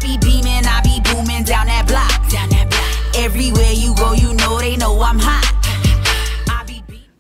be beaming, I be booming down that block. Everywhere you go, you know they know I'm hot.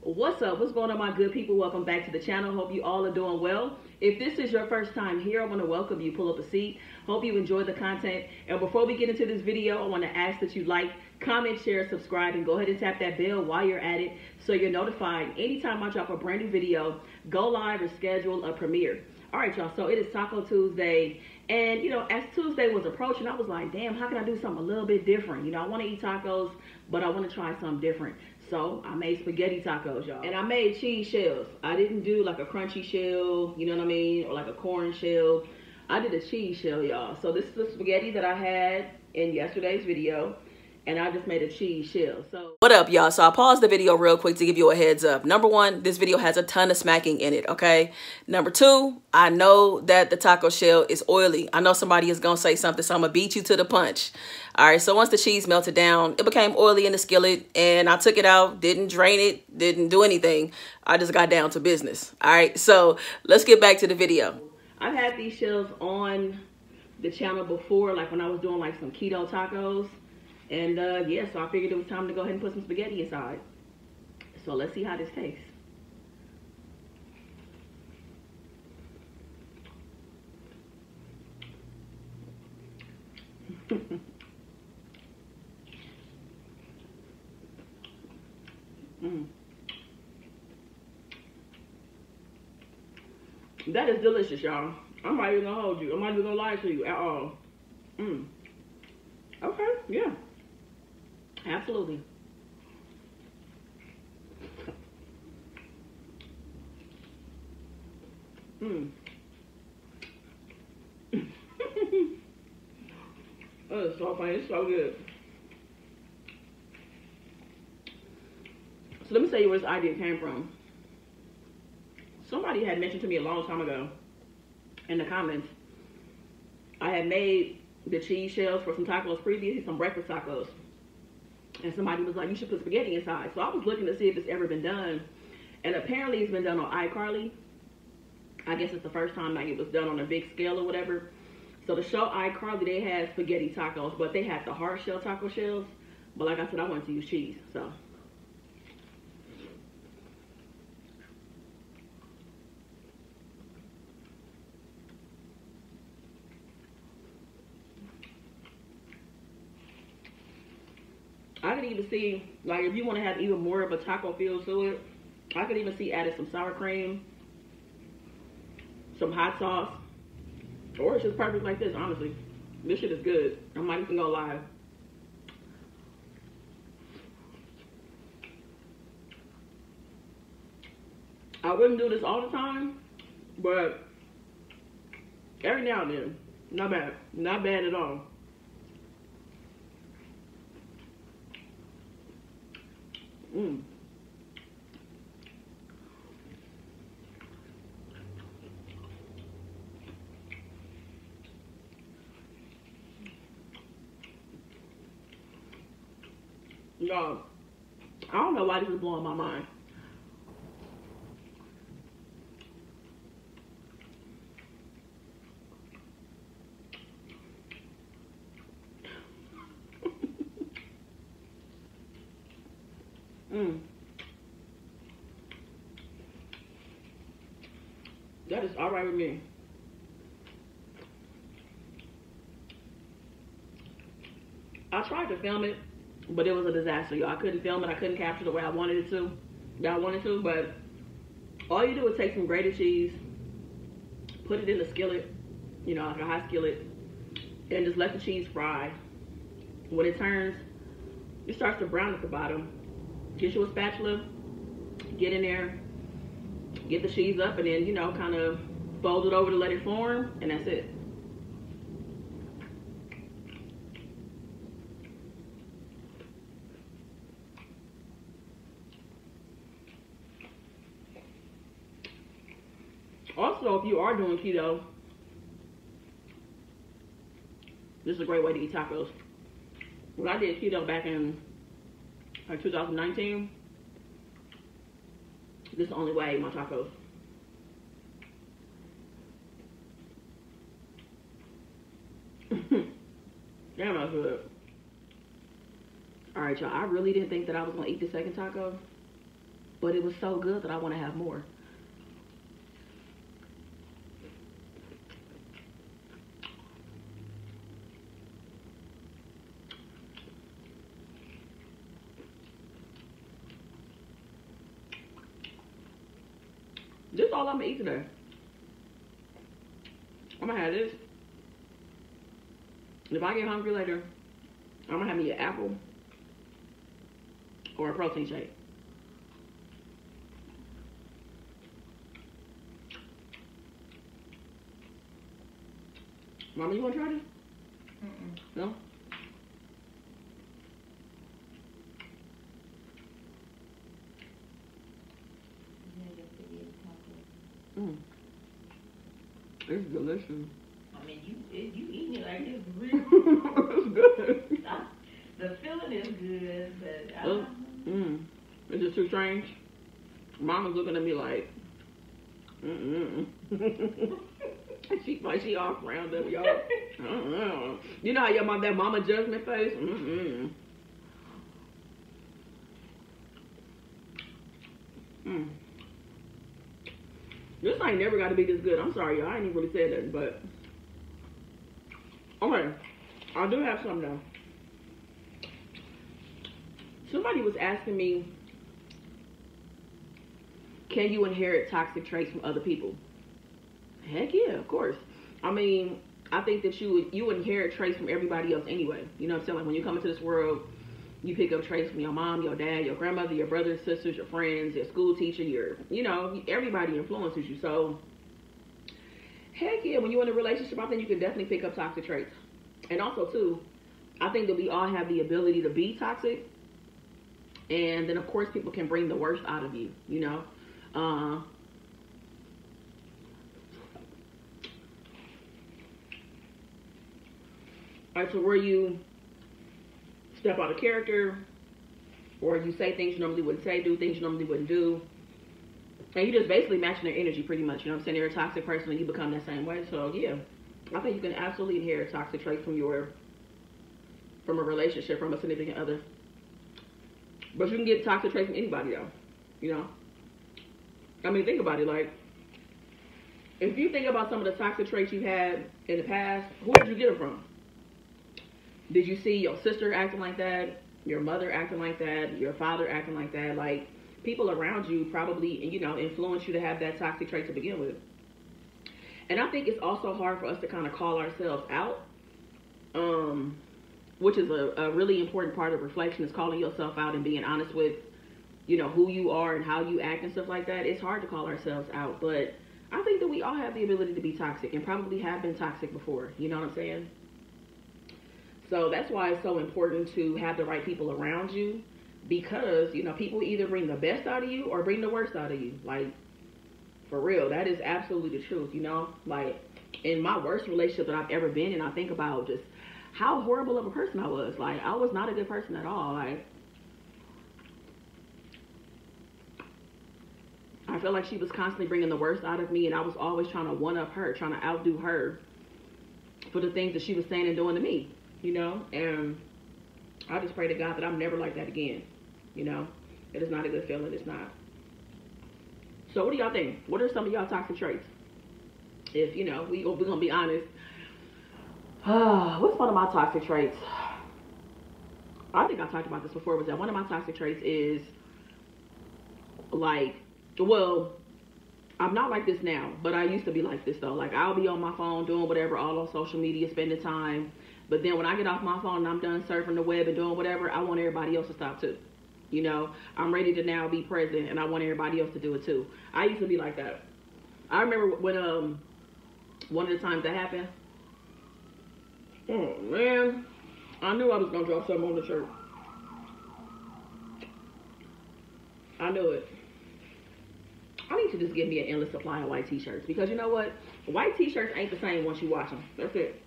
What's up? What's going on, my good people? Welcome back to the channel. Hope you all are doing well. If this is your first time here, I want to welcome you. Pull up a seat. Hope you enjoyed the content. And before we get into this video, I want to ask that you like, comment, share, subscribe, and go ahead and tap that bell while you're at it so you're notified anytime I drop a brand new video, go live, or schedule a premiere. All right, y'all. So it is Taco Tuesday. And, you know, as Tuesday was approaching, I was like, damn, how can I do something a little bit different? You know, I want to eat tacos, but I want to try something different. So I made spaghetti tacos, y'all. And I made cheese shells. I didn't do like a crunchy shell, you know what I mean? Or like a corn shell. I did a cheese shell, y'all. So this is the spaghetti that I had in yesterday's video. And I just made a cheese shell. So what up, y'all? So I paused the video real quick to give you a heads up. Number one, this video has a ton of smacking in it, okay? Number two, I know that the taco shell is oily. I know somebody is gonna say something, so I'm gonna beat you to the punch. All right, so once the cheese melted down, it became oily in the skillet, and I took it out, didn't drain it, didn't do anything. I just got down to business. All right, so let's get back to the video. I've had these shells on the channel before, like when I was doing like some keto tacos. And yeah, so I figured it was time to go ahead and put some spaghetti inside. So let's see how this tastes. That is delicious, y'all. I'm not even gonna hold you. I'm not even gonna lie to you at all. Okay, yeah. Absolutely. Oh, it's so funny. It's so good. So let me tell you where this idea came from. Somebody had mentioned to me a long time ago in the comments, I had made the cheese shells for some tacos previously, some breakfast tacos. And somebody was like, you should put spaghetti inside. So I was looking to see if it's ever been done. And apparently it's been done on iCarly. I guess it's the first time like it was done on a big scale or whatever. So the show iCarly, they had spaghetti tacos, but they had the hard shell taco shells. But like I said, I wanted to use cheese, so. I could even see, like, if you want to have even more of a taco feel to it, I could even see adding some sour cream, some hot sauce, or it's just perfect like this, honestly. This shit is good. I'm not even gonna lie. I wouldn't do this all the time, but every now and then, not bad. Not bad at all. Y'all, I don't know why this is blowing my mind. That is all right with me. I tried to film it, but it was a disaster, y'all. I couldn't film it. I couldn't capture the way I wanted it to. But all you do is take some grated cheese, put it in the skillet, you know, like a hot skillet, and just let the cheese fry. When it turns, it starts to brown at the bottom. Get you a spatula, get in there, get the cheese up, and then, you know, kind of fold it over to let it form, and that's it. Also, if you are doing keto, this is a great way to eat tacos. When I did keto back in like 2019, this is the only way I ate my tacos. Damn, that's good. All right, y'all. I really didn't think that I was gonna eat the second taco, but it was so good that I want to have more. This is all I'm gonna eat today. I'm gonna have this. If I get hungry later, I'm gonna have me an apple or a protein shake. Mama, you wanna try this? No? It's delicious. I mean, you eating it like this real. It's good. The feeling is good, but It's just too strange. Mama's looking at me like, she all frowned up, y'all. You know how your mom, that mama judgment face? This ain't never got to be this good. I'm sorry, y'all. I ain't even really said that, but okay. I do have some though. Somebody was asking me, can you inherit toxic traits from other people? Heck yeah, of course. I mean, I think that you inherit traits from everybody else anyway. You know what I'm saying? Like when you come into this world, you pick up traits from your mom, your dad, your grandmother, your brothers, sisters, your friends, your school teacher, everybody influences you. So, heck yeah, when you're in a relationship, I think you can definitely pick up toxic traits. And also, too, I think that we all have the ability to be toxic. And then, of course, people can bring the worst out of you, you know. All right, so where you step out of character, or you say things you normally wouldn't say, do things you normally wouldn't do, and you just basically matching their energy pretty much, you know what I'm saying? You're a toxic person and you become that same way. So yeah, I think you can absolutely inherit toxic traits from a relationship, from a significant other. But you can get toxic traits from anybody though, you know? I mean, think about it, like, if you think about some of the toxic traits you had in the past, who did you get them from? Did you see your sister acting like that, your mother acting like that, your father acting like that? Like, people around you probably, influence you to have that toxic trait to begin with. And I think it's also hard for us to kind of call ourselves out, which is a really important part of reflection, is calling yourself out and being honest with, who you are and how you act and stuff like that. It's hard to call ourselves out, but I think that we all have the ability to be toxic and probably have been toxic before. You know what I'm saying? So that's why it's so important to have the right people around you, because, people either bring the best out of you or bring the worst out of you. Like, for real, that is absolutely the truth, Like, in my worst relationship that I've ever been in, I think about just how horrible of a person I was. Like, I was not a good person at all. Like, I felt like she was constantly bringing the worst out of me, and I was always trying to one-up her, trying to outdo her for the things that she was saying and doing to me. And I just pray to God that I'm never like that again. It is not a good feeling. It's not. So what do y'all think? What are some of y'all toxic traits? If, we're going to be honest. What's one of my toxic traits? I think I talked about this before, was that one of my toxic traits is, like, well, I'm not like this now, but I used to be like this, though. Like, I'll be on my phone doing whatever, all on social media, spending time. But then when I get off my phone and I'm done surfing the web and doing whatever, I want everybody else to stop too. I'm ready to now be present, and I want everybody else to do it too. I used to be like that. I remember when one of the times that happened. Oh man, I knew I was gonna drop something on the shirt. I knew it. I need to just get me an endless supply of white t-shirts, because you know what? White t-shirts ain't the same once you wash them. That's it.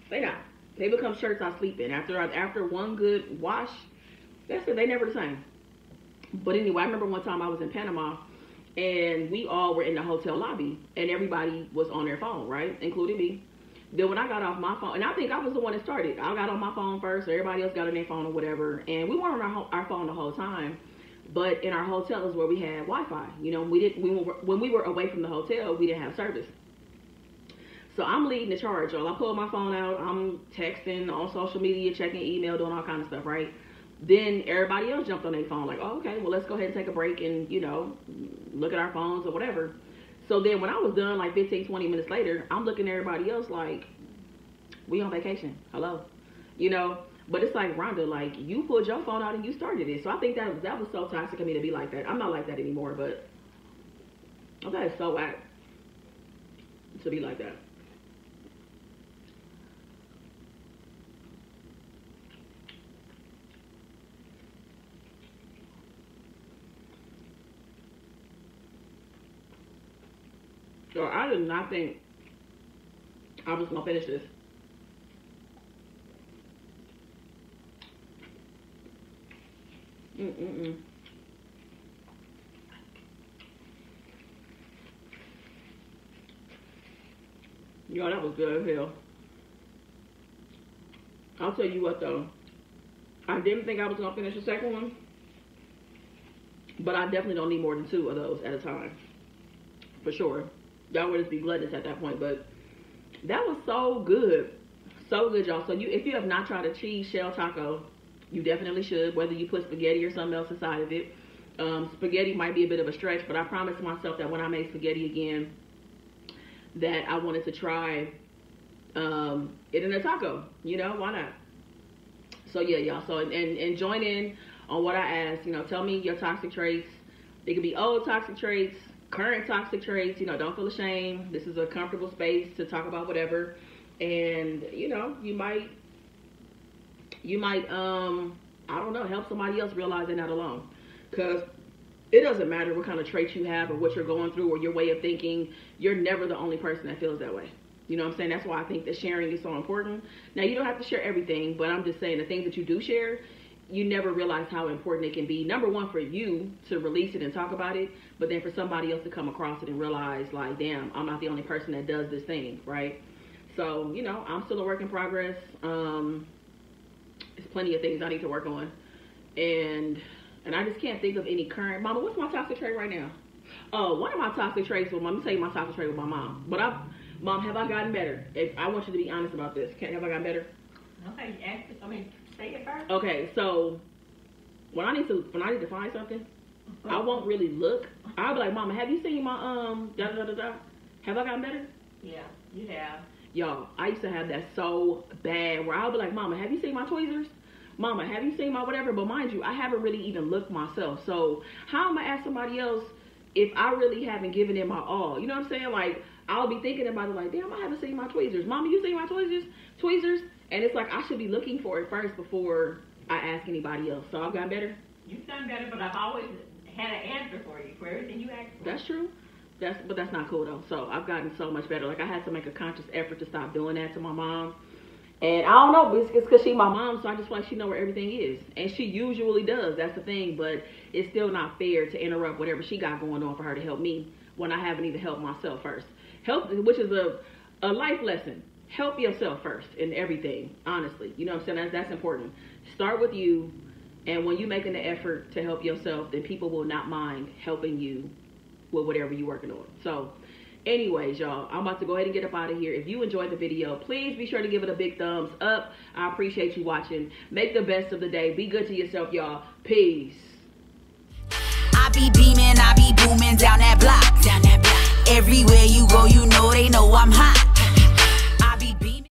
They not. They become shirts I sleep in. After one good wash, that's it. They never the same. But anyway, I remember one time I was in Panama, and we all were in the hotel lobby, and everybody was on their phone, right? Including me. Then when I got off my phone, and I think I was the one that started. I got on my phone first, so everybody else got on their phone or whatever. And we weren't on our phone the whole time. But in our hotels where we had Wi-Fi, you know, when we were away from the hotel, we didn't have service. So I'm leading the charge, y'all. I pulled my phone out. I'm texting on social media, checking email, doing all kind of stuff, right? Then everybody else jumped on their phone like, oh, okay, well, let's go ahead and take a break and, you know, look at our phones or whatever. So then when I was done, like 15, 20 minutes later, I'm looking at everybody else like, we on vacation. Hello. You know, but it's like, Rhonda, like, you pulled your phone out and you started it. So I think that was so toxic of me to be like that. I'm not like that anymore, but okay, so whack to be like that. So I did not think I was gonna finish this. Yo, that was good as hell. I'll tell you what though, I didn't think I was gonna finish the second one, but I definitely don't need more than 2 of those at a time, for sure. Y'all would just be gluttonous at that point, but that was so good, y'all. So if you have not tried a cheese shell taco, you definitely should, whether you put spaghetti or something else inside of it. Spaghetti might be a bit of a stretch, but I promised myself that when I make spaghetti again, that I wanted to try it in a taco. You know, why not? So yeah, y'all. So and join in on what I asked. You know, tell me your toxic traits. They could be old toxic traits, current toxic traits. You know, don't feel ashamed. This is a comfortable space to talk about whatever. And you know, you might I don't know, help somebody else realize they're not alone. Because it doesn't matter what kind of traits you have or what you're going through or your way of thinking. You're never the only person that feels that way. You know what I'm saying? That's why I think that sharing is so important. Now, you don't have to share everything, but I'm just saying the things that you do share, you never realize how important it can be. Number one, for you to release it and talk about it, but then for somebody else to come across it and realize, like, damn, I'm not the only person that does this thing, right? So, you know, I'm still a work in progress. There's plenty of things I need to work on. And I just can't think of any current. Mama, what's my toxic trait right now? Oh, one of my toxic traits, well, let me tell you my toxic trait with my mom. But Mom, have I gotten better? If I want you to be honest about this. Have I gotten better? Okay, say it first. Okay, so when I need to find something, I won't really look. I'll be like, Mama, have you seen my da-da-da-da-da? Have I gotten better? Yeah, you have. Y'all, I used to have that so bad where I'll be like, Mama, have you seen my tweezers? Mama, have you seen my whatever? But mind you, I haven't really even looked myself. So how am I ask somebody else if I really haven't given it my all? You know what I'm saying? Like, I'll be thinking about it like, damn, I haven't seen my tweezers. Mama, you seen my tweezers? And it's like, I should be looking for it first before I ask anybody else. So I've gotten better. You've done better, but I've always had an answer for you for everything you asked for. That's true. But that's not cool though. So I've gotten so much better. Like, I had to make a conscious effort to stop doing that to my mom. And I don't know, but it's because she's my mom, so I just feel like she knows where everything is. And she usually does, that's the thing, but it's still not fair to interrupt whatever she got going on for her to help me when I haven't even helped myself first. Help, which is a life lesson. Help yourself first in everything, honestly. You know what I'm saying? That's important. Start with you, and when you're making the effort to help yourself, then people will not mind helping you with whatever you're working on. So anyways, y'all, I'm about to go ahead and get up out of here. If you enjoyed the video, please be sure to give it a big thumbs up. I appreciate you watching. Make the best of the day. Be good to yourself, y'all. Peace. I be beaming, I be booming down that block. Everywhere you go, you know they know I'm hot.